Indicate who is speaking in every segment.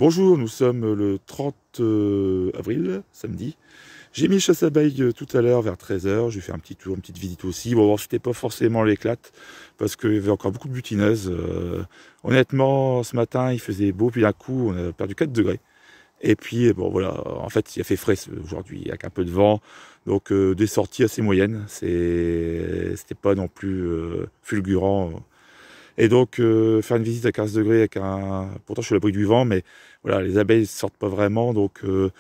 Speaker 1: Bonjour, nous sommes le 30 avril, samedi. J'ai mis chasse abeille tout à l'heure vers 13 h. J'ai fait un petit tour, une petite visite aussi. Bon, c'était pas forcément l'éclate parce qu'il y avait encore beaucoup de butineuses. Honnêtement, ce matin, il faisait beau, puis d'un coup, on a perdu 4 degrés. Et puis, bon, voilà, en fait, il a fait frais aujourd'hui, avec un peu de vent. Donc, des sorties assez moyennes. C'était pas non plus fulgurant. Et donc, faire une visite à 15 degrés avec un... Pourtant, je suis à l'abri du vent, mais voilà, les abeilles ne sortent pas vraiment. Donc, il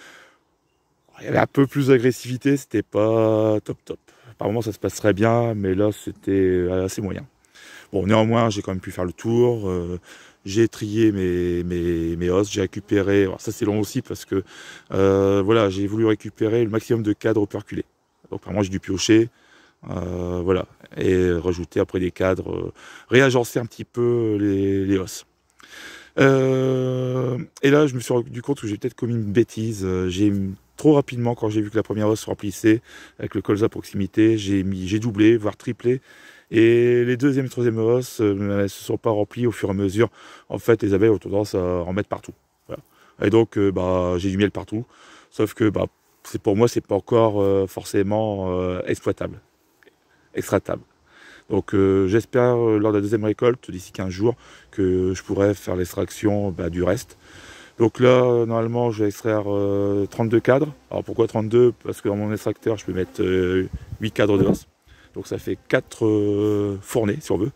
Speaker 1: y avait un peu plus d'agressivité. C'était pas top top. Par moments, ça se passerait bien, mais là, c'était assez moyen. Bon, néanmoins, j'ai quand même pu faire le tour. J'ai trié mes os. J'ai récupéré... Alors, ça, c'est long aussi parce que, voilà, j'ai voulu récupérer le maximum de cadres operculés. Donc, vraiment, j'ai dû piocher. Voilà, et rajouter après des cadres, réagencer un petit peu les os. Et là, je me suis rendu compte que j'ai peut-être commis une bêtise. J'ai trop rapidement, quand j'ai vu que la première os se remplissait avec le colza à proximité, j'ai doublé, voire triplé. Et les deuxième et troisième os ne se sont pas remplis au fur et à mesure. En fait, les abeilles ont tendance à en mettre partout. Voilà. Et donc, j'ai du miel partout. Sauf que, pour moi, c'est pas encore forcément exploitable, extractable. Donc j'espère lors de la deuxième récolte, d'ici 15 jours, que je pourrai faire l'extraction du reste. Donc là, normalement, je vais extraire 32 cadres. Alors pourquoi 32? Parce que dans mon extracteur, je peux mettre 8 cadres de os. Donc ça fait 4 fournées, si on veut.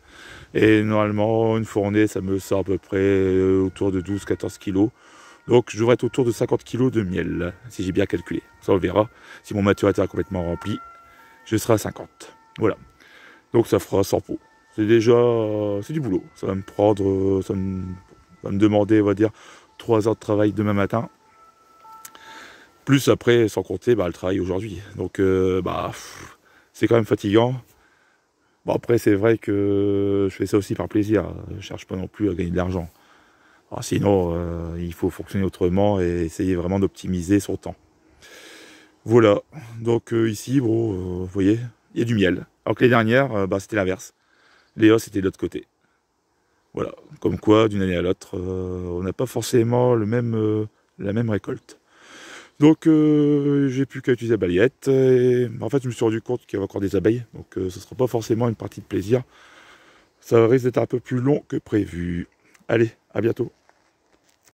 Speaker 1: Et normalement, une fournée, ça me sort à peu près autour de 12-14 kilos. Donc je devrais être autour de 50 kilos de miel, si j'ai bien calculé. Ça, on verra. Si mon maturateur est complètement rempli, je serai à 50. Voilà. Donc ça fera 100 pots. C'est déjà, c'est du boulot. Ça va me prendre, va me demander, on va dire, 3 heures de travail demain matin. Plus après, sans compter le travail aujourd'hui. Donc, c'est quand même fatigant. Bon, après, c'est vrai que je fais ça aussi par plaisir. Je cherche pas non plus à gagner de l'argent. Sinon, il faut fonctionner autrement et essayer vraiment d'optimiser son temps. Voilà. Donc ici, bon, vous voyez, il y a du miel. Alors que les dernières, c'était l'inverse. Les os étaient de l'autre côté. Voilà, comme quoi, d'une année à l'autre, on n'a pas forcément la même récolte. Donc, j'ai plus qu'à utiliser la balayette. Et en fait, je me suis rendu compte qu'il y avait encore des abeilles. Donc, ce ne sera pas forcément une partie de plaisir. Ça risque d'être un peu plus long que prévu. Allez, à bientôt.